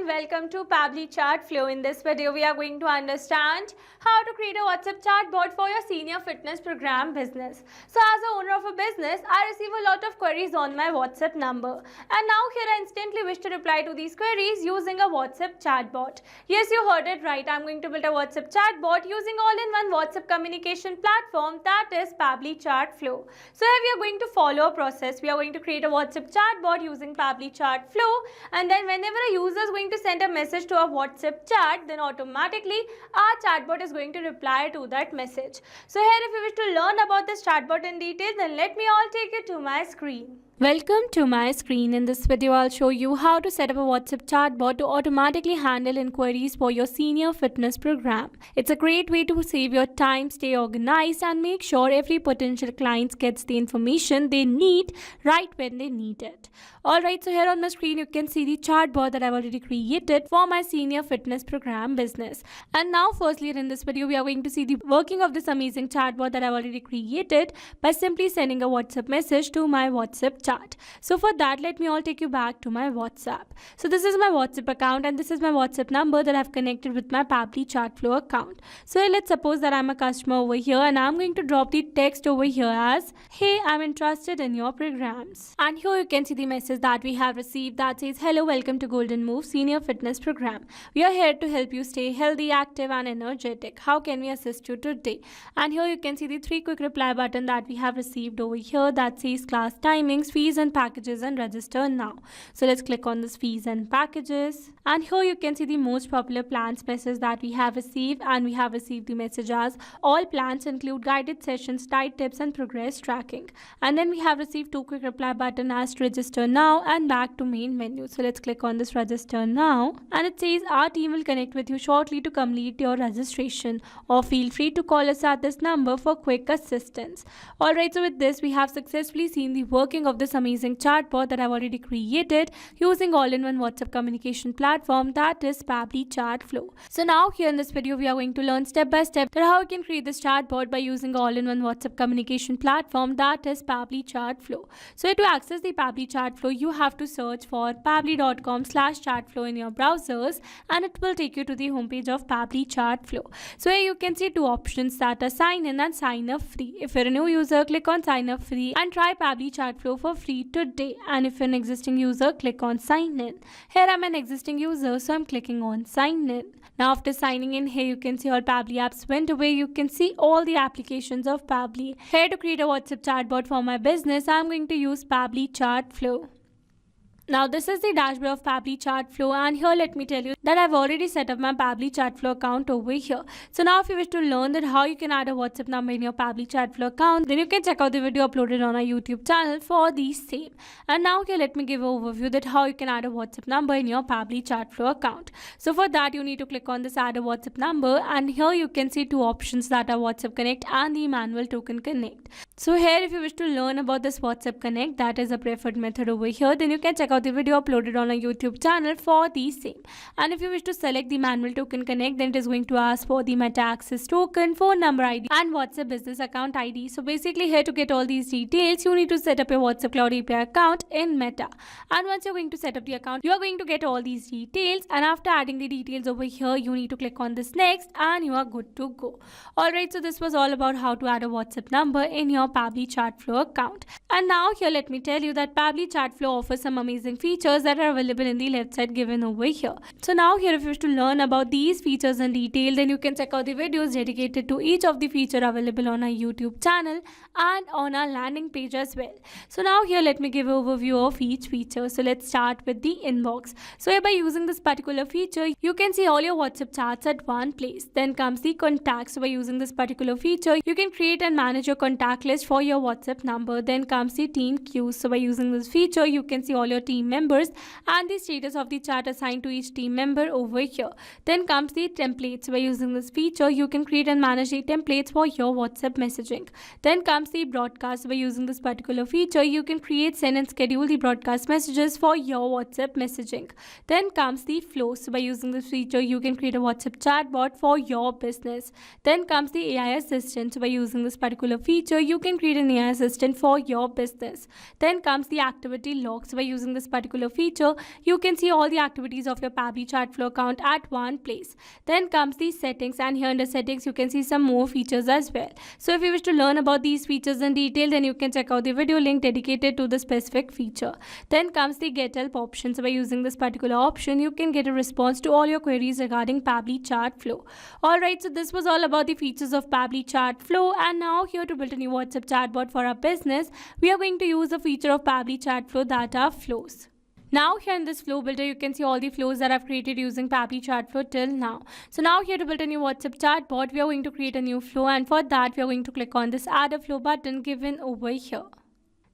welcome to Pabbly Chat Flow. In this video, we are going to understand how to create a WhatsApp chat bot for your senior fitness program business. So as a owner of a business, I receive a lot of queries on my WhatsApp number. And now here I instantly wish to reply to these queries using a WhatsApp chat bot. Yes, you heard it right. I'm going to build a WhatsApp chat bot using all-in-one WhatsApp communication platform, that is Pabbly Chat Flow. So here we are going to follow a process. We are going to create a WhatsApp chat bot using Pabbly Chat Flow, and then whenever a user is going to send a message to a WhatsApp chat, then automatically our chatbot is going to reply to that message. So here, if you wish to learn about this chatbot in detail, then let me all take you to my screen. Welcome to my screen. In this video, I'll show you how to set up a WhatsApp chatbot to automatically handle inquiries for your senior fitness program. It's a great way to save your time, stay organized, and make sure every potential client gets the information they need right when they need it. Alright, so here on my screen, you can see the chatbot that I've already created for my senior fitness program business. And now, firstly, in this video, we are going to see the working of this amazing chatbot that I've already created by simply sending a WhatsApp message to my WhatsApp chat. So for that, let me all take you back to my WhatsApp. So this is my WhatsApp account and this is my WhatsApp number that I've connected with my Pabbly Chat Flow account. So let's suppose that I'm a customer over here and I'm going to drop the text over here as, "Hey, I'm interested in your programs." And here you can see the message that we have received that says, "Hello, welcome to Golden Move Senior Fitness Program. We are here to help you stay healthy, active and energetic. How can we assist you today?" And here you can see the 3 quick reply button that we have received over here that says class timings, fees and packages, and register now. So let's click on this fees and packages. And here you can see the most popular plans message that we have received, and we have received the message as, "All plans include guided sessions, diet tips and progress tracking." And then we have received 2 quick reply button as register now and back to main menu. So let's click on this register now, and it says our team will connect with you shortly to complete your registration, or feel free to call us at this number for quick assistance. Alright, so with this we have successfully seen the working of this amazing chatbot that I've already created using all-in-one WhatsApp communication platform, that is Pabbly Chat Flow. So now here in this video we are going to learn step by step that how we can create this chatbot by using all-in-one WhatsApp communication platform, that is Pabbly Chat Flow. So to access the Pabbly Chat Flow, you have to search for pabbly.com/chatflow in your browsers, and it will take you to the homepage of Pabbly Chat Flow. So here you can see 2 options that are sign in and sign up free. If you're a new user, click on sign up free and try Pabbly Chat Flow for free today. And if you're an existing user, click on sign in. Here I'm an existing user, so I'm clicking on sign in. Now after signing in, here you can see all Pabbly apps went away. You can see all the applications of Pabbly. Here to create a WhatsApp chatbot for my business, I'm going to use Pabbly Chat Flow. Now this is the dashboard of Pabbly Chat Flow, and here let me tell you that I've already set up my Pabbly Chat Flow account over here. So now if you wish to learn that how you can add a WhatsApp number in your Pabbly Chat Flow account, then you can check out the video uploaded on our YouTube channel for the same. And now here let me give an overview that how you can add a WhatsApp number in your Pabbly Chat Flow account. So for that you need to click on this add a WhatsApp number, and here you can see 2 options that are WhatsApp Connect and the manual token connect. So here if you wish to learn about this WhatsApp Connect, that is a preferred method over here, then you can check out the video uploaded on our YouTube channel for the same. And if you wish to select the manual token connect, then it is going to ask for the Meta access token, phone number ID and WhatsApp business account ID. So basically here to get all these details, you need to set up your WhatsApp Cloud API account in Meta. And once you're going to set up the account, you are going to get all these details, and after adding the details over here, you need to click on this next and you are good to go. Alright, so this was all about how to add a WhatsApp number in your Pabbly Chat Flow account. And now here let me tell you that Pabbly Chat Flow offers some amazing features that are available in the left side given over here. So now here if you wish to learn about these features in detail, then you can check out the videos dedicated to each of the feature available on our YouTube channel and on our landing page as well. So now here let me give an overview of each feature. So let's start with the inbox. So here by using this particular feature, you can see all your WhatsApp chats at one place. Then comes the contacts. So by using this particular feature, you can create and manage your contact list for your WhatsApp number. Then comes the team queues. So by using this feature, you can see all your team members and the status of the chat assigned to each team member over here. Then comes the templates. By using this feature, you can create and manage the templates for your WhatsApp messaging. Then comes the broadcast. By using this particular feature, you can create, send and schedule the broadcast messages for your WhatsApp messaging. Then comes the flow. So by using this feature, you can create a WhatsApp chatbot for your business. Then comes the AI assistant. So by using this particular feature, you can create an AI assistant for your business. Then comes the activity logs. So by using this this particular feature, you can see all the activities of your Pabbly Chatflow account at one place. Then comes the settings, and here under settings you can see some more features as well. So if you wish to learn about these features in detail, then you can check out the video link dedicated to the specific feature. Then comes the get help option. So by using this particular option, you can get a response to all your queries regarding Pabbly Chatflow. Alright, so this was all about the features of Pabbly Chatflow, and now here to build a new WhatsApp chatbot for our business, we are going to use a feature of Pabbly Chatflow that are flows. Now here in this flow builder, you can see all the flows that I've created using Pabbly Chatflow till now. So now here to build a new WhatsApp chatbot, we are going to create a new flow, and for that we are going to click on this add a flow button given over here.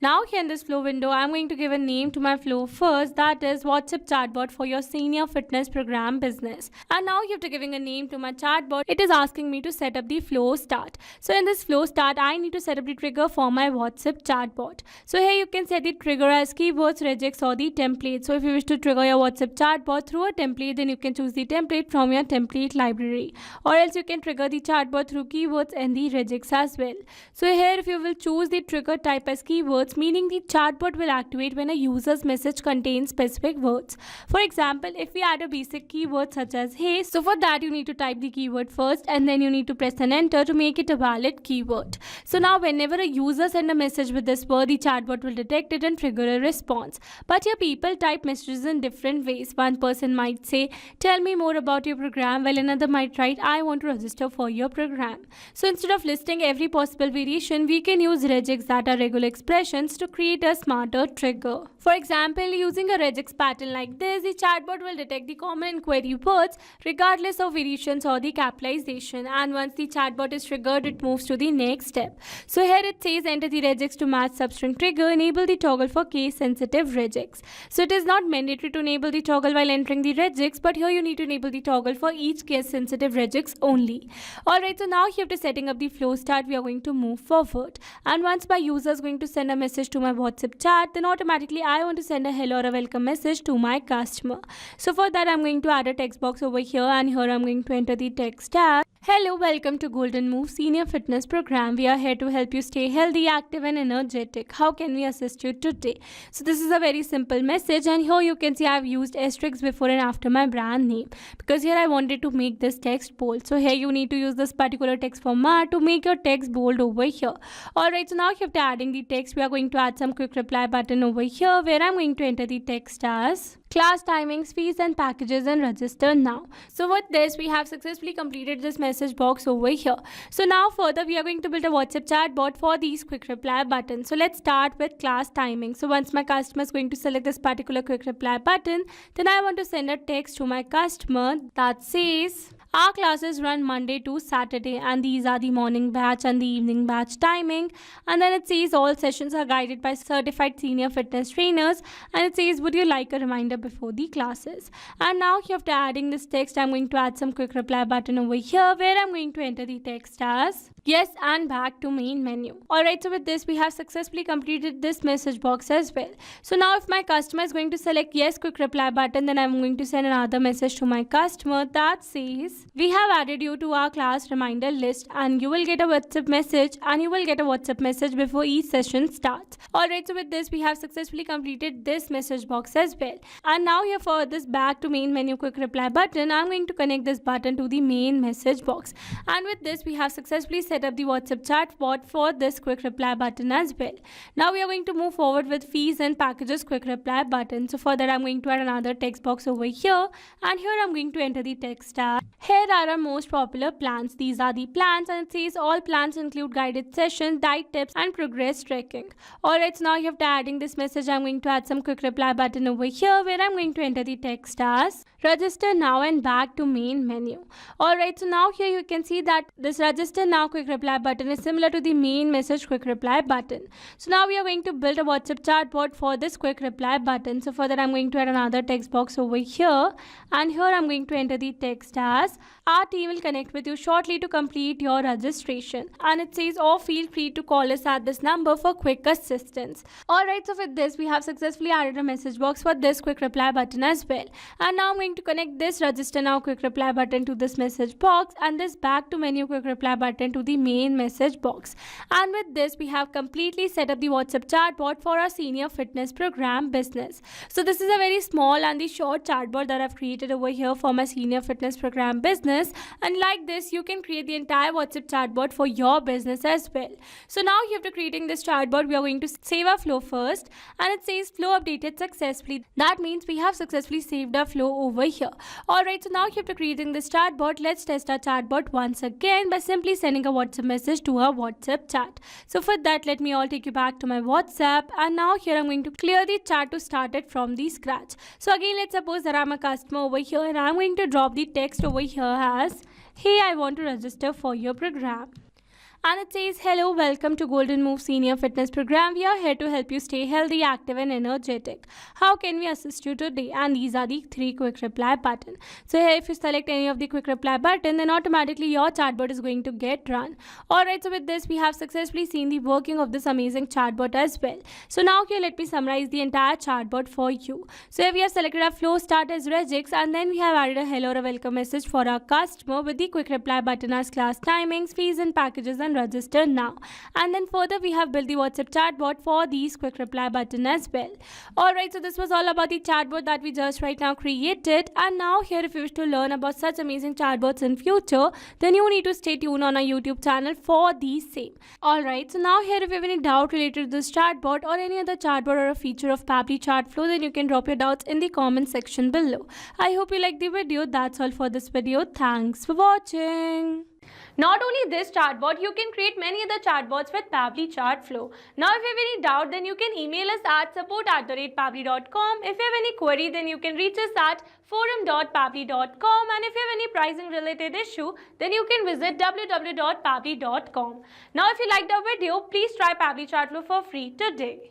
Now here in this flow window, I'm going to give a name to my flow first, that is WhatsApp chatbot for your senior fitness program business. And now after giving a name to my chatbot, it is asking me to set up the flow start. So in this flow start, I need to set up the trigger for my WhatsApp chatbot. So here you can set the trigger as keywords, regex or the template. So if you wish to trigger your WhatsApp chatbot through a template, then you can choose the template from your template library. Or else you can trigger the chatbot through keywords and the regex as well. So here if you will choose the trigger type as keywords, meaning the chatbot will activate when a user's message contains specific words. For example, if we add a basic keyword such as hey, so for that you need to type the keyword first and then you need to press an enter to make it a valid keyword. So now whenever a user sends a message with this word, the chatbot will detect it and trigger a response. But here people type messages in different ways. One person might say, tell me more about your program, while another might write, I want to register for your program. So instead of listing every possible variation, we can use regex, that are regular expressions, to create a smarter trigger. For example, using a regex pattern like this, the chatbot will detect the common query words regardless of variations or the capitalization, and once the chatbot is triggered, it moves to the next step. So here it says enter the regex to match substring trigger, enable the toggle for case sensitive regex. So it is not mandatory to enable the toggle while entering the regex, but here you need to enable the toggle for each case sensitive regex only. Alright, so now here after setting up the flow start, we are going to move forward, and once my user is going to send a message to my WhatsApp chat, then automatically I want to send a hello or a welcome message to my customer. So for that I'm going to add a text box over here, and here I'm going to enter the text tag. Hello, welcome to Golden Move Senior Fitness Program. We are here to help you stay healthy, active and energetic. How can we assist you today? So this is a very simple message, and here you can see I've used asterisks before and after my brand name because here I wanted to make this text bold. So here you need to use this particular text format to make your text bold over here. Alright, so now after adding the text, we are going to add some quick reply button over here where I'm going to enter the text as class timings, fees and packages, and register now. So with this, we have successfully completed this message box over here. So now further, we are going to build a WhatsApp chatbot for these quick reply buttons. So let's start with class timing. So once my customer is going to select this particular quick reply button, then I want to send a text to my customer that says, our classes run Monday to Saturday, and these are the morning batch and the evening batch timing. And then it says all sessions are guided by certified senior fitness trainers, and it says would you like a reminder before the classes. And now here after adding this text, I'm going to add some quick reply button over here where I'm going to enter the text as yes and back to main menu. Alright, so with this we have successfully completed this message box as well. So now if my customer is going to select yes quick reply button, then I'm going to send another message to my customer that says we have added you to our class reminder list, and you will get a WhatsApp message before each session starts. Alright, so with this we have successfully completed this message box as well. And now here for this back to main menu quick reply button, I'm going to connect this button to the main message box. And with this we have successfully set up the WhatsApp chatbot for this quick reply button as well. Now we are going to move forward with fees and packages quick reply button. So for that I'm going to add another text box over here, and here I'm going to enter the text tag. Here are our most popular plans. These are the plans, and it says all plans include guided sessions, diet tips and progress tracking. Alright, so now you have to adding this message, I'm going to add some quick reply button over here where I'm going to enter the text as register now and back to main menu. Alright, so now here you can see that this register now quick reply button is similar to the main message quick reply button. So now we are going to build a WhatsApp chatbot for this quick reply button. So for that I'm going to add another text box over here, and here I'm going to enter the text as our team will connect with you shortly to complete your registration, and it says or feel free to call us at this number for quick assistance. Alright, so with this we have successfully added a message box for this quick reply button as well. And now I'm going to connect this register now quick reply button to this message box, and this back to menu quick reply button to the main message box. And with this, we have completely set up the WhatsApp chatbot for our senior fitness program business. So this is a very small and the short chatbot that I've created over here for my senior fitness program business. And like this, you can create the entire WhatsApp chatbot for your business as well. So now here after creating this chatbot, we are going to save our flow first, and it says flow updated successfully. That means we have successfully saved our flow over here. Alright, so now here after creating this chatbot, let's test our chatbot once again by simply sending a WhatsApp message to our WhatsApp chat. So for that, let me all take you back to my WhatsApp, and now here I'm going to clear the chat to start it from the scratch. So again, let's suppose that I'm a customer over here, and I'm going to drop the text over here as, hey, I want to register for your program. And it says, hello, welcome to Golden Move Senior Fitness Program. We are here to help you stay healthy, active and energetic. How can we assist you today? And these are the 3 quick reply buttons. So here, if you select any of the quick reply button, then automatically your chatbot is going to get run. Alright, so with this, we have successfully seen the working of this amazing chatbot as well. So now here, let me summarize the entire chatbot for you. So here we have selected our flow start as regex, and then we have added a hello or a welcome message for our customer with the quick reply button as class timings, fees and packages, and register now. And then further, we have built the WhatsApp chatbot for these quick reply button as well. Alright, so this was all about the chatbot that we just right now created. And now here, if you wish to learn about such amazing chatbots in future, then you need to stay tuned on our YouTube channel for the same. Alright, so now here, if you have any doubt related to this chatbot or any other chatbot or a feature of Pabbly Chatflow, then you can drop your doubts in the comment section below. I hope you liked the video. That's all for this video. Thanks for watching. Not only this chatbot, you can create many other chatbots with Pabbly Chatflow. Now, if you have any doubt, then you can email us at support@pabbly.com. If you have any query, then you can reach us at forum.pabbly.com. And if you have any pricing related issue, then you can visit www.pabbly.com. Now, if you liked our video, please try Pabbly Chatflow for free today.